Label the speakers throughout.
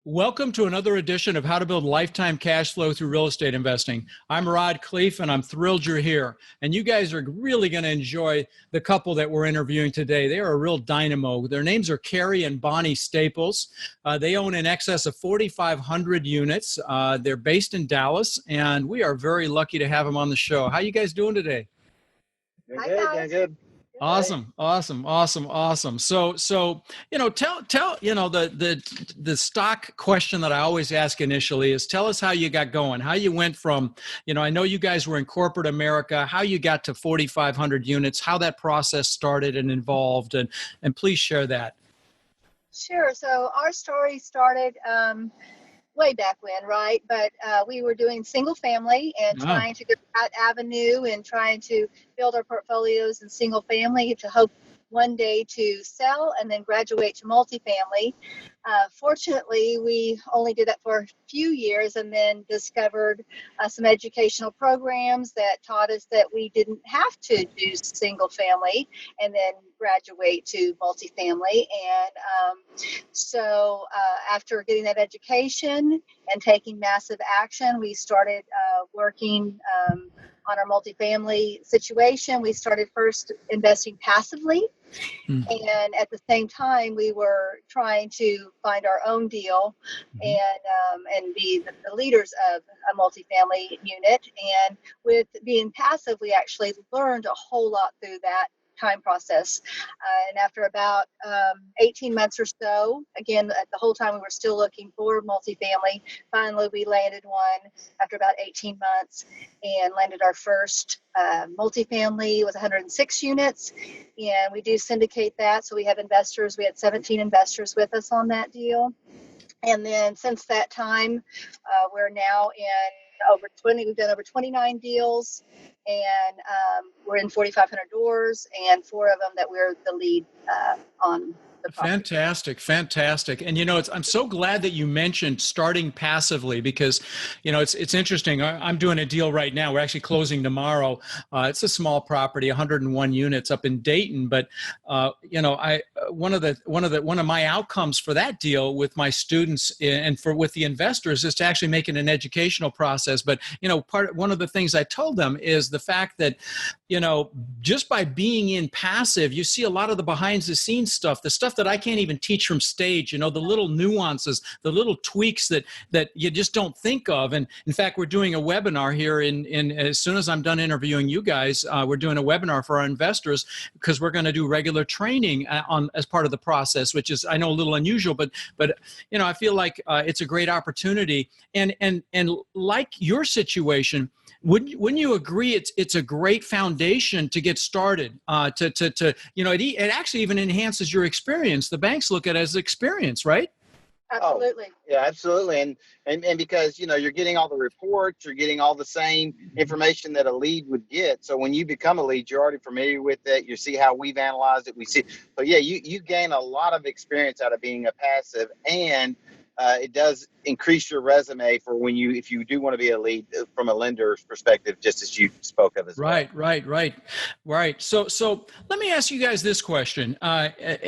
Speaker 1: Welcome to another edition of How to Build Lifetime Cash Flow Through Real Estate Investing. I'm Khleif, and I'm thrilled you're here. And you guys are really going to enjoy the couple that we're interviewing today. They are a real dynamo. Their names are Kerry and Bonnie Staples. They own in excess of 4,500 units. They're based in Dallas, and we are very lucky to have them on the show. How you guys doing today?
Speaker 2: Hi, guys.
Speaker 3: Doing good.
Speaker 1: Awesome. So, tell, the stock question that I always ask initially is tell us how you got going, how you went from, I know you guys were in corporate America, how you got to 4,500 units, how that process started and involved, and please share that.
Speaker 2: Sure. So our story started way back when, right? But we were doing single family and trying to go that avenue and trying to build our portfolios in single family to hope one day to sell and then graduate to multifamily. Fortunately, we only did that for a few years and then discovered some educational programs that taught us that we didn't have to do single family and then graduate to multifamily. And so after getting that education and taking massive action, we started working on our multifamily situation. We started first investing passively. And at the same time, we were trying to find our own deal and be the leaders of a multifamily unit. And with being passive, we actually learned a whole lot through that time process. And after about 18 months or so, again, the whole time we were still looking for multifamily, finally we landed one after about 18 months and landed our first multifamily. It was 106 units, and we do syndicate that. So we have investors. We had 17 investors with us on that deal. And then since that time, we're now in we've done over 29 deals, and we're in 4,500 doors, and 4 of them that we're the lead on.
Speaker 1: Fantastic. And I'm so glad that you mentioned starting passively because, it's interesting. I'm doing a deal right now. We're actually closing tomorrow. It's a small property, 101 units up in Dayton. But one of my outcomes for that deal with my students and with the investors is to actually make it an educational process. But one of the things I told them is the fact that just by being in passive, you see a lot of the behind the scenes stuff, the stuff that I can't even teach from stage, the little nuances, the little tweaks that you just don't think of. And in fact, we're doing a webinar here in as soon as I'm done interviewing you guys, we're doing a webinar for our investors because we're going to do regular training as part of the process, which is, I know, a little unusual, but I feel like it's a great opportunity. And like your situation, wouldn't you agree it's a great foundation to get started? It actually even enhances your experience. The banks look at it as experience, right?
Speaker 2: Absolutely.
Speaker 3: Oh, yeah, absolutely. And because, you're getting all the reports, you're getting all the same information that a lead would get. So when you become a lead, you're already familiar with it. You see how we've analyzed it. We see. So yeah, you gain a lot of experience out of being a passive, and it does increase your resume for if you do want to be a lead from a lender's perspective, just as you spoke of as well.
Speaker 1: Right. So let me ask you guys this question.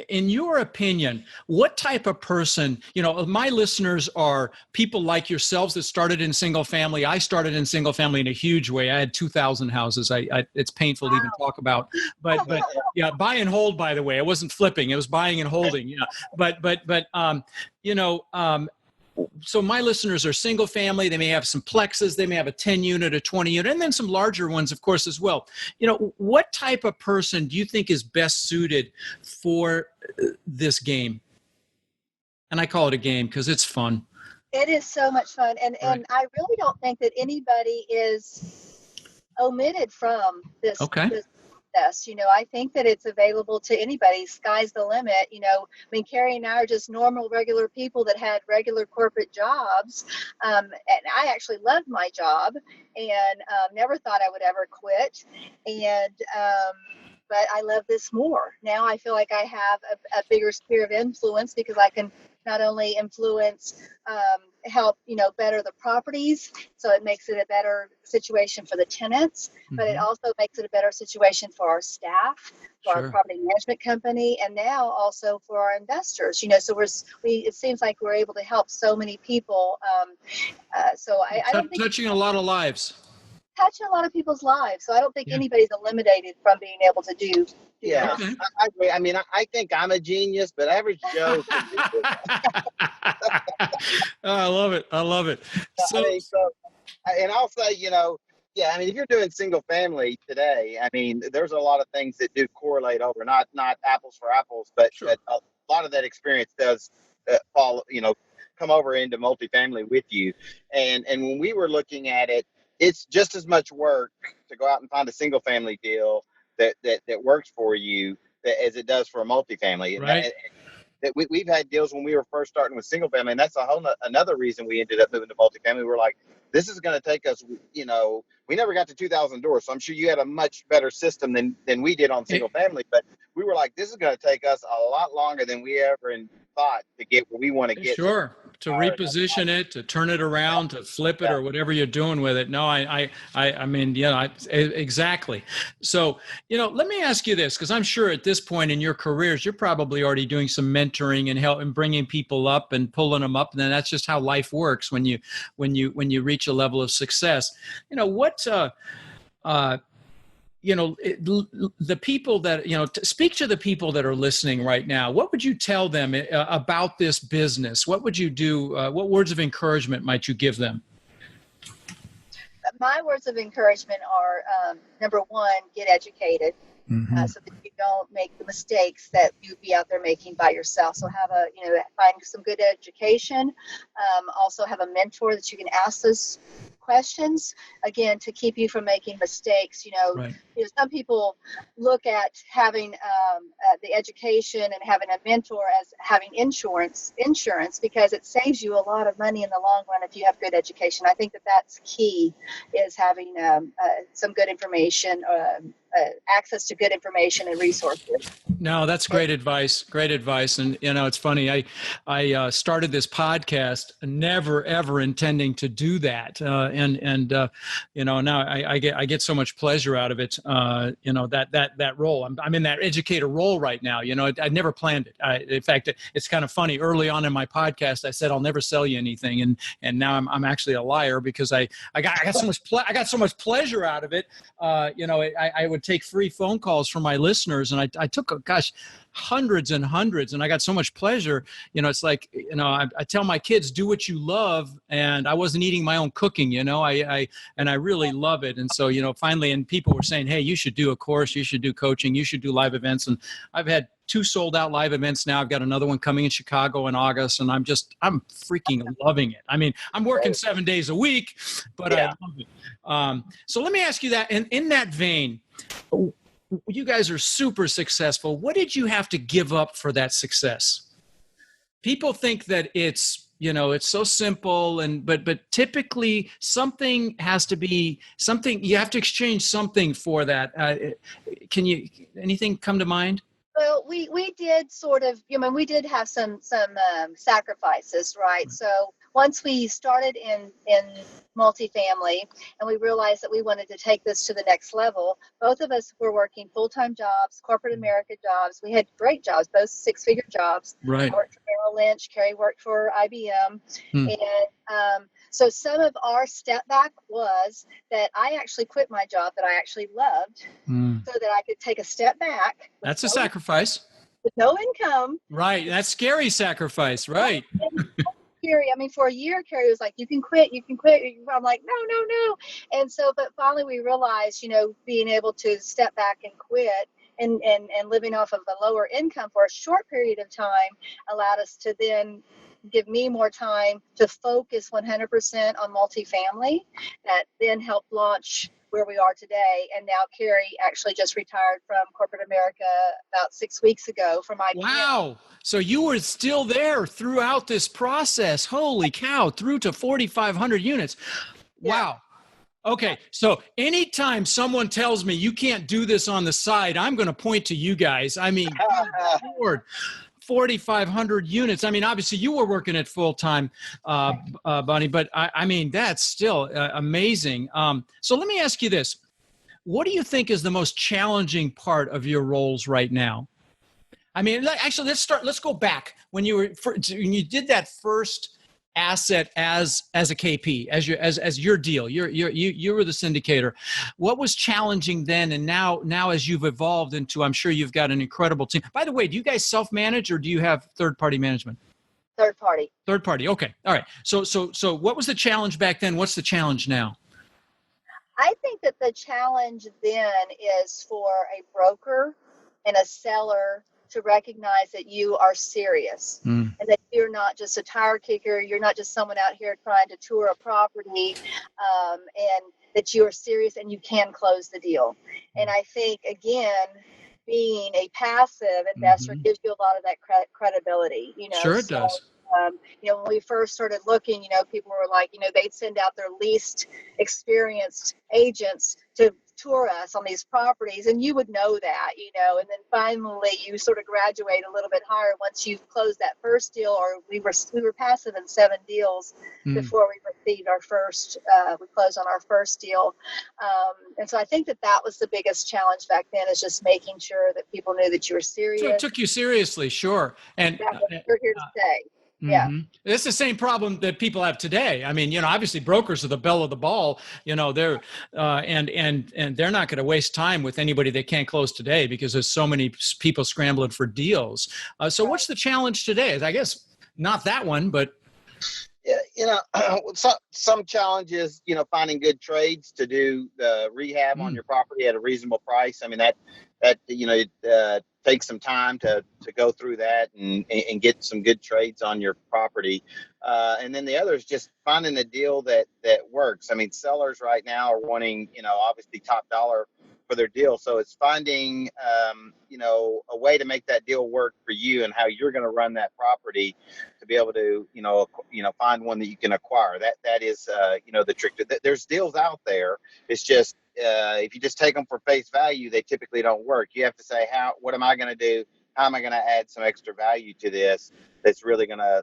Speaker 1: In your opinion, what type of person, my listeners are people like yourselves that started in single family. I started in single family in a huge way. I had 2,000 houses. It's painful to even talk about, but yeah, buy and hold, by the way. It wasn't flipping. It was buying and holding. So my listeners are single family. They may have some plexes. They may have a 10 unit, a 20 unit, and then some larger ones, of course, as well. What type of person do you think is best suited for this game? And I call it a game because it's fun.
Speaker 2: It is so much fun. And I really don't think that anybody is omitted from this.
Speaker 1: Okay.
Speaker 2: This I think that it's available to anybody. Sky's the limit. Kerry and I are just normal, regular people that had regular corporate jobs. And I actually loved my job and never thought I would ever quit. But I love this more. Now I feel like I have a bigger sphere of influence because I can not only influence help, better the properties. So it makes it a better situation for the tenants, but it also makes it a better situation for our staff, for our property management company, and now also for our investors. So it seems like we're able to help so many people. So I don't think
Speaker 1: touching a lot of lives.
Speaker 2: Touching a lot of people's lives. So I don't think anybody's eliminated from being able to do
Speaker 3: yeah.
Speaker 2: this.
Speaker 3: I agree. I mean, I think I'm a genius, but average Joe can do this.
Speaker 1: I love it.
Speaker 3: And I'll say, I mean, if you're doing single family today, I mean, there's a lot of things that do correlate over, not apples for apples, but a lot of that experience does come over into multifamily with you. And when we were looking at it, it's just as much work to go out and find a single family deal that works for you as it does for a multifamily.
Speaker 1: Right.
Speaker 3: That we've had deals when we were first starting with single family, and that's another reason we ended up moving to multifamily. We were like, this is going to take us, we never got to 2,000 doors, so I'm sure you had a much better system than we did on single family, but we were like, this is going to take us a lot longer than we ever thought to get where we want to get.
Speaker 1: Sure. To reposition it, to turn it around, to flip it, or whatever you're doing with it. No, I mean, exactly. So, let me ask you this, because I'm sure at this point in your careers, you're probably already doing some mentoring and help and bringing people up and pulling them up. And then that's just how life works when you reach a level of success. The people that, speak to the people that are listening right now. What would you tell them about this business? What would you do? What words of encouragement might you give them?
Speaker 2: My words of encouragement are, number one, get educated. So that you don't make the mistakes that you'd be out there making by yourself. So find some good education. Also have a mentor that you can ask those questions, again, to keep you from making mistakes. Some people look at having the education and having a mentor as having insurance because it saves you a lot of money in the long run if you have good education. I think that's key, is having some good information, access to good information and resources.
Speaker 1: No, that's great advice. Great advice. And, it's funny. I started this podcast never, ever intending to do that. Now I get so much pleasure out of it. That role. I'm in that educator role right now. I never planned it. In fact, it's kind of funny. Early on in my podcast, I said, I'll never sell you anything. And now I'm actually a liar because I got so much pleasure out of it. I would take free phone calls from my listeners, and I took hundreds and hundreds, and I got so much pleasure. It's like, I tell my kids, do what you love, and I wasn't eating my own cooking, I really love it. And so, finally, and people were saying, hey, you should do a course, you should do coaching, you should do live events. And I've had 2 sold out live events now. I've got another one coming in Chicago in August, and I'm freaking loving it. I mean, I'm working 7 days a week, but I love it. So let me ask you that, and in that vein, you guys are super successful. What did you have to give up for that success? People think that it's so simple, but typically something has to be something. You have to exchange something for that. Anything come to mind?
Speaker 2: Well, we did sort of, we did have some sacrifices, right? So once we started in multifamily and we realized that we wanted to take this to the next level, both of us were working full-time jobs, corporate America jobs. We had great jobs, both 6-figure jobs.
Speaker 1: Right.
Speaker 2: I worked for Merrill Lynch. Kerry worked for IBM. And so some of our step back was that I actually quit my job that I actually loved so that I could take a step back.
Speaker 1: That's a sacrifice.
Speaker 2: With no income.
Speaker 1: Right. That's scary sacrifice. Right.
Speaker 2: Kerry, for a year, Kerry was like, you can quit. I'm like, no. And so, but finally we realized, being able to step back and quit and living off of a lower income for a short period of time allowed us to then give me more time to focus 100% on multifamily. That then helped launch where we are today. And now Kerry actually just retired from corporate America about 6 weeks ago from IBM.
Speaker 1: Wow. So you were still there throughout this process. Holy cow, through to 4,500 units. Wow. Okay. So anytime someone tells me you can't do this on the side, I'm going to point to you guys. I mean, good Lord. 4,500 units. I mean, obviously you were working at full time, Bonnie, but I mean, that's still amazing. So let me ask you this. What do you think is the most challenging part of your roles right now? I mean, actually, let's go back when you did that first asset as a KP, as your deal. You were the syndicator. What was challenging then, and now as you've evolved into, I'm sure you've got an incredible team. By the way, do you guys self-manage or do you have third-party management?
Speaker 2: Third party.
Speaker 1: Third party. Okay. All right. So what was the challenge back then? What's the challenge now?
Speaker 2: I think that the challenge then is for a broker and a seller to recognize that you are serious and that you're not just a tire kicker. You're not just someone out here trying to tour a property, and that you are serious and you can close the deal. And I think, again, being a passive investor gives you a lot of that credibility.
Speaker 1: Sure it does.
Speaker 2: When we first started looking, people were like, they'd send out their least experienced agents to tour us on these properties, and you would know that, and then finally you sort of graduate a little bit higher once you've closed that first deal, or we were passive in 7 deals before we received our first, we closed on our first deal. And so I think that was the biggest challenge back then, is just making sure that people knew that you were serious.
Speaker 1: So it took you seriously, sure. And
Speaker 2: you're here to stay. Yeah.
Speaker 1: It's the same problem that people have today. I mean, obviously brokers are the belle of the ball, they're and they're not going to waste time with anybody they can't close today because there's so many people scrambling for deals. So what's the challenge today? I guess not that one, but
Speaker 3: some challenges, finding good trades to do the rehab on your property at a reasonable price. I mean, that takes some time to go through that and get some good trades on your property. And then the other is just finding a deal that works. I mean, sellers right now are wanting, obviously top dollar for their deal. So it's finding, a way to make that deal work for you and how you're going to run that property to be able to, find one that you can acquire. That is, the trick. There's deals out there. It's just, if you just take them for face value, they typically don't work. You have to say, what am I going to do? How am I going to add some extra value to this that's really going to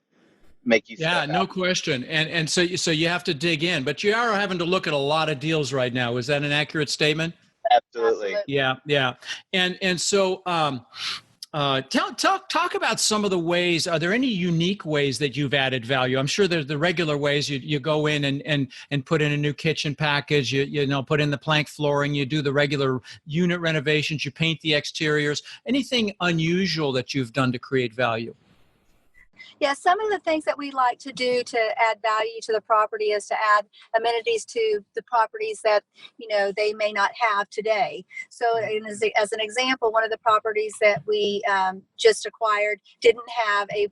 Speaker 3: make you
Speaker 1: step no out? Question. And so you have to dig in, but you are having to look at a lot of deals right now. Is that an accurate statement?
Speaker 3: Absolutely.
Speaker 1: Yeah. And so talk about some of the ways. Are there any unique ways that you've added value? I'm sure there's the regular ways you go in and put in a new kitchen package, you put in the plank flooring, you do the regular unit renovations, you paint the exteriors. Anything unusual that you've done to create value?
Speaker 4: Yeah, some of the things that we like to do to add value to the property is to add amenities to the properties that, they may not have today. So as an example, one of the properties that we just acquired didn't have a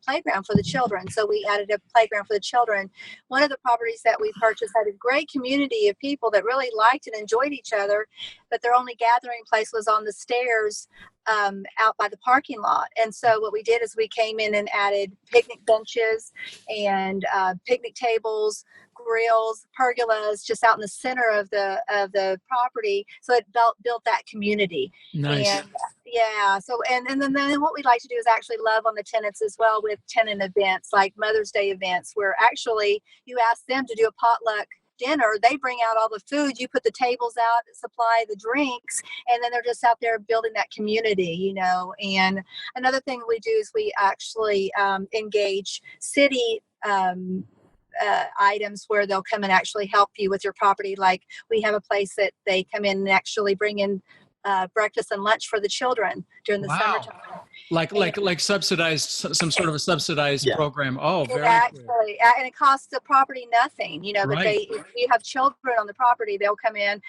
Speaker 4: playground for the children. So we added a playground for the children. One of the properties that we purchased had a great community of people that really liked and enjoyed each other, but their only gathering place was on the stairs out by the parking lot. And so what we did is we came in and added picnic benches and picnic tables, grills, pergolas, just out in the center of the property. So it built that community.
Speaker 1: Nice.
Speaker 4: And so and then what we like to do is actually love on the tenants as well with tenant events like Mother's Day events, where actually you ask them to do a potluck dinner. They bring out all the food, you put the tables out, supply the drinks, and then they're just out there building that community, And another thing we do is we actually engage city items where they'll come and actually help you with your property. Like we have a place that they come in and actually bring in breakfast and lunch for the children during the summertime.
Speaker 1: Like subsidized, some sort of a subsidized program. Oh, very
Speaker 4: actually, and it costs the property nothing, But if you have children on the property, they'll come in.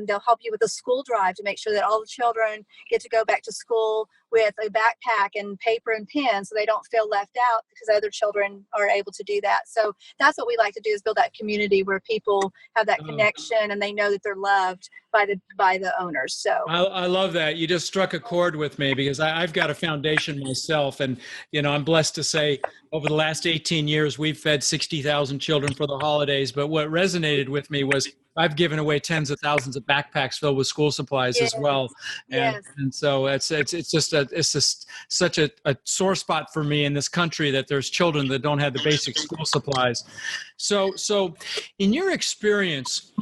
Speaker 4: They'll help you with the school drive to make sure that all the children get to go back to school with a backpack and paper and pen, so they don't feel left out because other children are able to do that. So that's what we like to do, is build that community where people have that connection and they know that they're loved by the owners. So
Speaker 1: I love that. You just struck a chord with me because I've got a foundation myself, and I'm blessed to say over the last 18 years we've fed 60,000 children for the holidays. But what resonated with me was I've given away tens of thousands of backpacks filled with school supplies as well, and so it's just such a sore spot for me in this country that there's children that don't have the basic school supplies. So in your experience,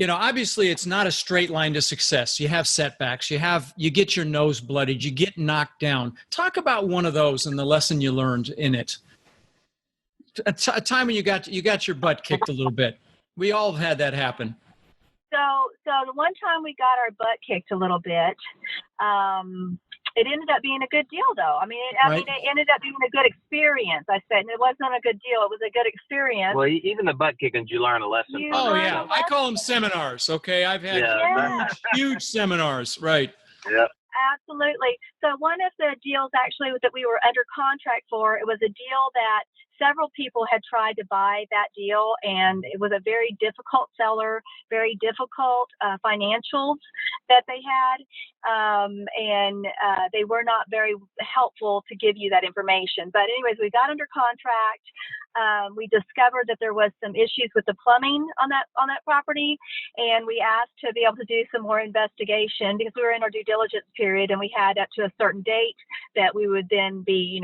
Speaker 1: obviously it's not a straight line to success. You have setbacks. You get your nose bloodied. You get knocked down. Talk about one of those and the lesson you learned in it. A time when you got your butt kicked a little bit. We all have had that happen.
Speaker 4: So the one time we got our butt kicked a little bit, it ended up being a good deal, though. I mean, it ended up being a good experience. I said, and it wasn't a good deal. It was a good experience.
Speaker 5: Well, even the butt kickings, you learn a lesson from.
Speaker 1: Oh yeah, I call them seminars. Okay, I've had huge seminars. Right.
Speaker 5: Yeah.
Speaker 4: Absolutely. So one of the deals actually that we were under contract for, it was a deal that several people had tried to buy that deal, and it was a very difficult seller, very difficult financials that they had, and they were not very helpful to give you that information. But anyways, we got under contract. We discovered that there was some issues with the plumbing on that property, and we asked to be able to do some more investigation because we were in our due diligence period, and we had up to a certain date that we would then be,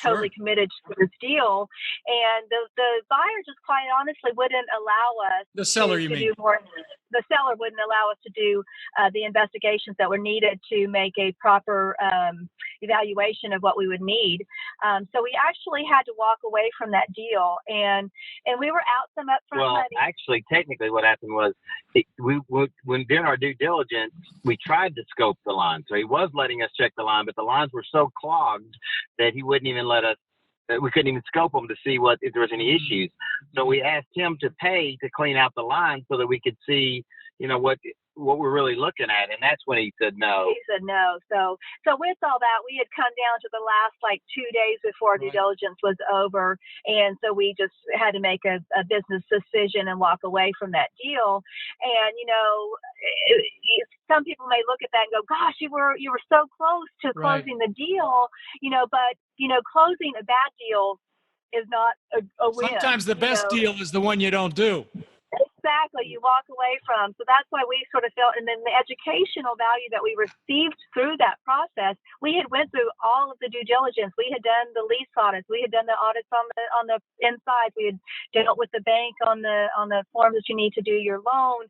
Speaker 4: totally committed to this deal. And the buyer just quite honestly wouldn't allow us
Speaker 1: the seller
Speaker 4: to do more. The seller wouldn't allow us to do the investigations that were needed to make a proper evaluation of what we would need. So we actually had to walk away from that deal, and we were out some upfront money.
Speaker 5: Well, actually, technically what happened was when during our due diligence, we tried to scope the line. So he was letting us check the line, but the lines were so clogged that he wouldn't even let us. We couldn't even scope them to see if there was any issues. So we asked him to pay to clean out the line so that we could see, what we're really looking at. And that's when he said no.
Speaker 4: He said no. So with all that, we had come down to the last 2 days before due diligence was over. And so we just had to make a business decision and walk away from that deal. And, some people may look at that and go, gosh, you were so close to closing the deal, but, closing a bad deal is not a win.
Speaker 1: Sometimes the best deal is the one you don't do.
Speaker 4: Exactly, you walk away from. So that's why we sort of felt, and then the educational value that we received through that process, we had went through all of the due diligence. We had done the lease audits. We had done the audits on the inside. We had dealt with the bank on the form that you need to do your loan.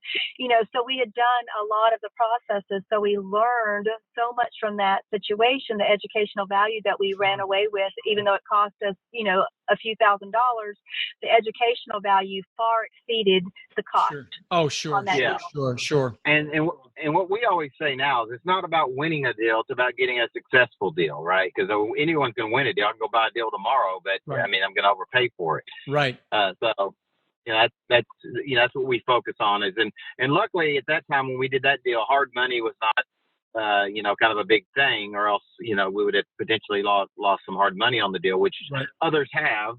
Speaker 4: So we had done a lot of the processes. So we learned so much from that situation, the educational value that we ran away with, even though it cost us, a few $1,000s, the educational value far exceeded the cost.
Speaker 1: Sure. Oh, sure.
Speaker 5: Yeah.
Speaker 1: Sure.
Speaker 5: And what we always say now is it's not about winning a deal, it's about getting a successful deal, right? Because anyone can win a deal. I can go buy a deal tomorrow, but I'm going to overpay for it.
Speaker 1: Right.
Speaker 5: So that's what we focus on and luckily at that time when we did that deal, hard money was not kind of a big thing, or else, we would have potentially lost some hard money on the deal, which others have.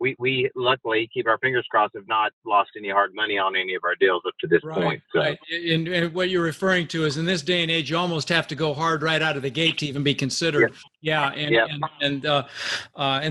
Speaker 5: We luckily, keep our fingers crossed, have not lost any hard money on any of our deals up to this point. So.
Speaker 1: Right. And what you're referring to is in this day and age, you almost have to go hard right out of the gate to even be considered. Yeah. And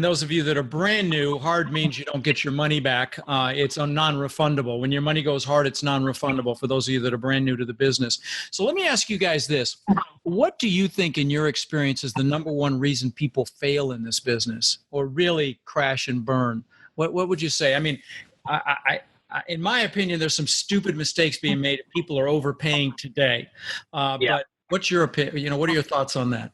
Speaker 1: those of you that are brand new, hard means you don't get your money back. It's non-refundable. When your money goes hard, it's non-refundable for those of you that are brand new to the business. So let me ask you guys this. What do you think in your experience is the number one reason people fail in this business or really crash and burn? What would you say? I mean, I in my opinion, there's some stupid mistakes being made. People are overpaying today. But what's your opinion? What are your thoughts on that?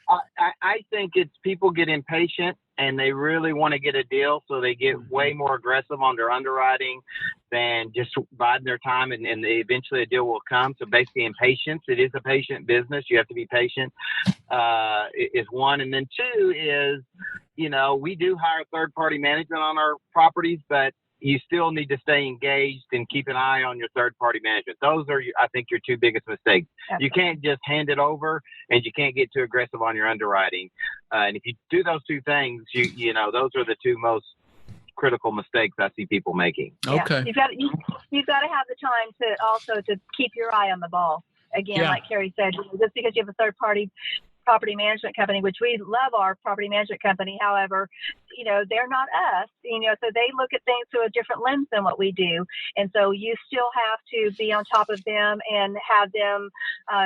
Speaker 5: I think it's people get impatient and they really want to get a deal, so they get way more aggressive on their underwriting than just biding their time, and eventually a deal will come. So basically impatience. It is a patient business. You have to be patient is one. And then two is, we do hire third-party management on our properties, but you still need to stay engaged and keep an eye on your third-party management. Those are, I think, your two biggest mistakes. Okay. You can't just hand it over, and you can't get too aggressive on your underwriting. And if you do those two things, those are the two most critical mistakes I see people making.
Speaker 1: Okay.
Speaker 4: You've got to have the time to keep your eye on the ball. Again, like Kerry said, just because you have a third-party property management company, which we love our property management company. However, they're not us, so they look at things through a different lens than what we do. And so you still have to be on top of them and have them,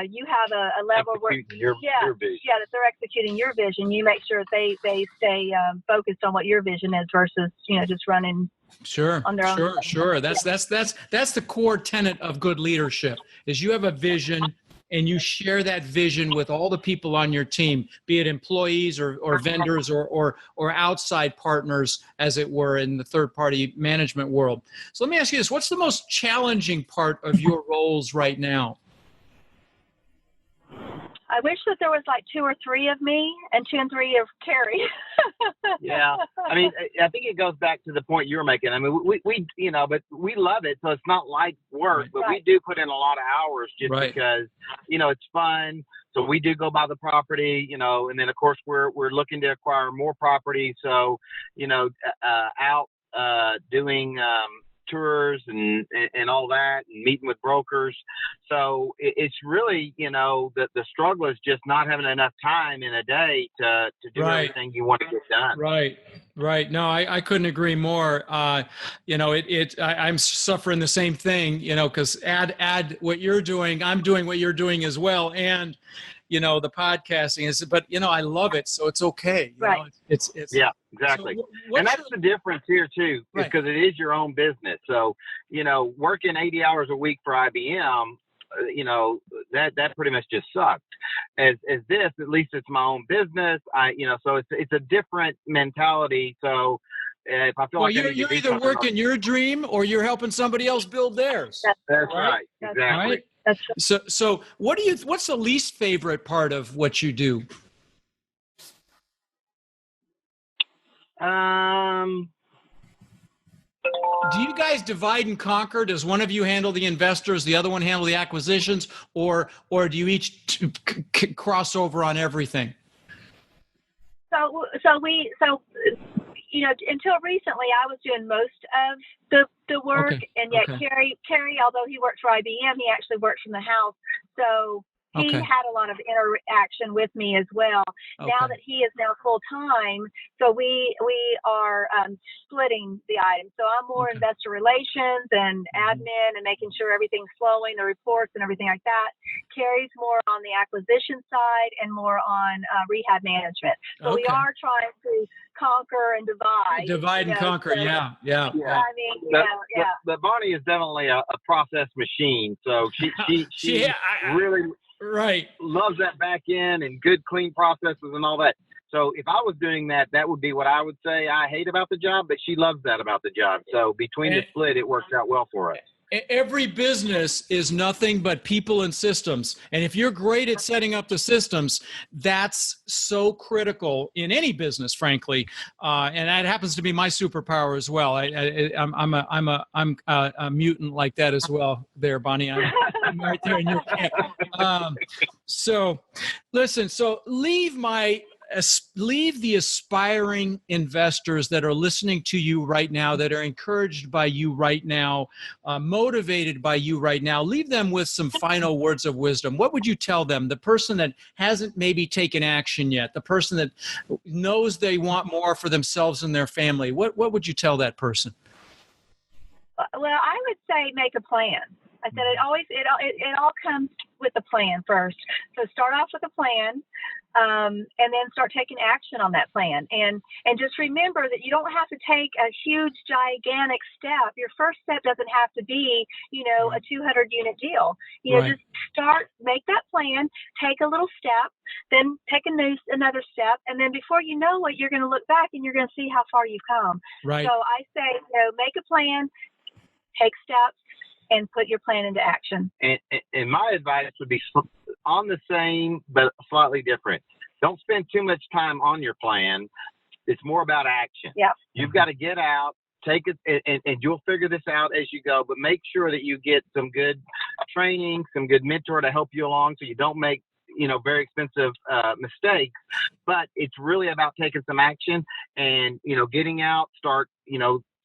Speaker 4: you have a level where,
Speaker 5: your vision.
Speaker 4: that they're executing your vision. You make sure they stay focused on what your vision is versus, just running on their own.
Speaker 1: Sure. That's the core tenet of good leadership is you have a vision and you share that vision with all the people on your team, be it employees or vendors or outside partners, as it were, in the third-party management world. So let me ask you this. What's the most challenging part of your roles right now?
Speaker 4: I wish that there was like 2 or 3 of me and 2 and 3 of Kerry.
Speaker 5: Yeah. I mean, I think it goes back to the point you were making. I mean, we but we love it. So it's not like work, but we do put in a lot of hours just because, it's fun. So we do go by the property, and then of course we're looking to acquire more property. So, out doing tours and all that, and meeting with brokers. So it's really, the struggle is just not having enough time in a day to do everything you want to get done.
Speaker 1: Right. No, I couldn't agree more. I'm suffering the same thing, because add what you're doing, I'm doing what you're doing as well. And, the podcasting is, but, I love it. So it's okay. It's
Speaker 5: yeah, exactly. So and that's the difference here too, because it is your own business. So, working 80 hours a week for IBM, that pretty much just sucked. As this, at least it's my own business. So it's a different mentality. So if I feel like
Speaker 1: you're either working your dream or you're helping somebody else build theirs.
Speaker 5: That's right. Exactly.
Speaker 1: Right? So what's the least favorite part of what you do? Do you guys divide and conquer? Does one of you handle the investors, the other one handle the acquisitions, or do you each cross over on everything?
Speaker 4: So until recently, I was doing most of the work, and yet Kerry, although he worked for IBM, he actually worked from the house. So he had a lot of interaction with me as well. Now that he is now full time, so we are splitting the items. So I'm more investor relations and admin and making sure everything's flowing, the reports and everything like that. Kerry's more on the acquisition side and more on rehab management. So we are trying to conquer and divide.
Speaker 1: Divide and conquer.
Speaker 4: So,
Speaker 1: yeah.
Speaker 4: I mean,
Speaker 5: But Bonnie is definitely a process machine. So she really loves that back end and good, clean processes and all that. So if I was doing that, that would be what I would say I hate about the job, but she loves that about the job. So between the split, it works out well for us.
Speaker 1: Every business is nothing but people and systems. And if you're great at setting up the systems, that's so critical in any business, frankly. And that happens to be my superpower as well. I'm a mutant like that as well there, Bonnie. I'm right there in your camp. So listen, leave the aspiring investors that are listening to you right now, that are encouraged by you right now, motivated by you right now. Leave them with some final words of wisdom. What would you tell them? The person that hasn't maybe taken action yet, the person that knows they want more for themselves and their family. What would you tell that person?
Speaker 4: Well, I would say make a plan. I said it all comes with a plan first. So start off with a plan, and then start taking action on that plan. And just remember that you don't have to take a huge, gigantic step. Your first step doesn't have to be, a 200 unit deal. Just make that plan, take a little step, then take another step. And then before you know it, you're going to look back and you're going to see how far you've come.
Speaker 1: Right.
Speaker 4: So I say, make a plan, take steps, and put your plan into action.
Speaker 5: And my advice would be on the same, but slightly different. Don't spend too much time on your plan. It's more about action.
Speaker 4: Yeah.
Speaker 5: You've got to get out, take it, and you'll figure this out as you go. But make sure that you get some good training, some good mentor to help you along, so you don't make very expensive mistakes. But it's really about taking some action and getting out, start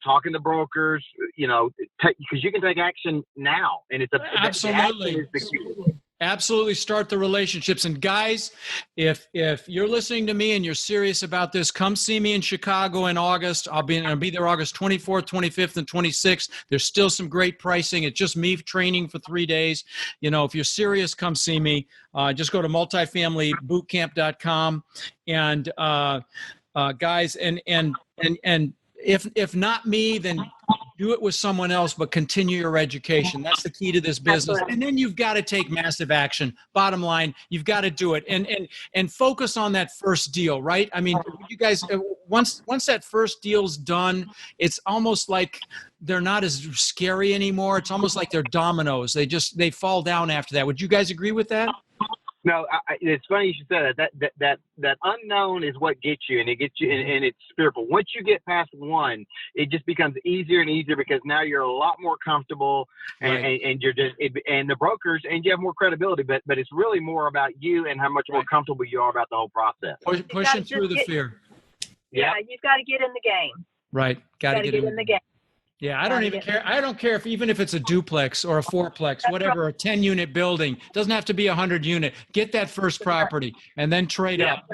Speaker 5: talking to brokers, because you can take action now, and it's
Speaker 1: absolutely. Absolutely, start the relationships. And guys, if you're listening to me and you're serious about this, come see me in Chicago in August. I'll be there August 24th, 25th, and 26th. There's still some great pricing. It's just me training for 3 days. If you're serious, come see me. Just go to multifamilybootcamp.com. And guys, and if not me, then do it with someone else, but continue your education. That's the key to this business.
Speaker 4: Absolutely.
Speaker 1: And then you've got to take massive action. Bottom line, you've got to do it and focus on that first deal, right? I mean, you guys, once that first deal's done, it's almost like they're not as scary anymore. It's almost like they're dominoes. They fall down after that. Would you guys agree with that?
Speaker 5: No, it's funny you should say that. That unknown is what gets you, and it gets you, and it's spiritual. Once you get past one, it just becomes easier and easier because now you're a lot more comfortable, and you're just and the brokers, and you have more credibility. But it's really more about you and how much more comfortable you are about the whole process.
Speaker 1: Pushing through the fear.
Speaker 4: Yeah, you've got to get in the game.
Speaker 1: Right, got to get
Speaker 4: in the game.
Speaker 1: Yeah, I don't even care. I don't care even if it's a duplex or a fourplex, whatever, a 10-unit building. It doesn't have to be a 100-unit. Get that first property and then trade up.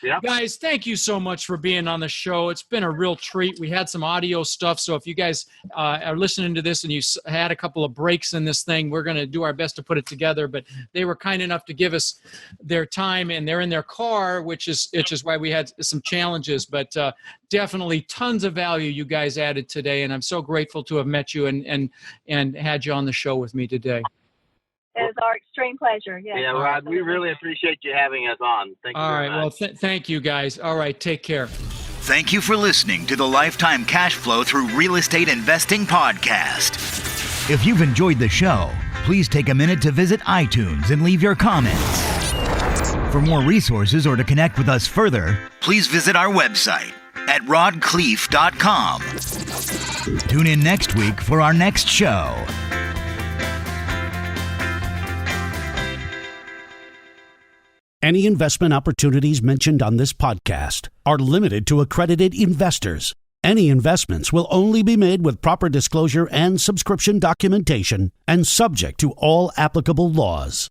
Speaker 5: Yeah.
Speaker 1: Guys, thank you so much for being on the show. It's been a real treat. We had some audio stuff, so if you guys are listening to this and you had a couple of breaks in this thing, we're going to do our best to put it together. But they were kind enough to give us their time, and they're in their car, which is why we had some challenges. But definitely tons of value you guys added today, and I'm so grateful to have met you and had you on the show with me today.
Speaker 4: It is our extreme pleasure.
Speaker 5: Yeah, Rod, we really appreciate you having us on. Thank you very much.
Speaker 1: Well, thank you, guys. All right, take care.
Speaker 6: Thank you for listening to the Lifetime Cash Flow Through Real Estate Investing podcast. If you've enjoyed the show, please take a minute to visit iTunes and leave your comments. For more resources or to connect with us further, please visit our website at rodkhleif.com. Tune in next week for our next show.
Speaker 7: Any investment opportunities mentioned on this podcast are limited to accredited investors. Any investments will only be made with proper disclosure and subscription documentation and subject to all applicable laws.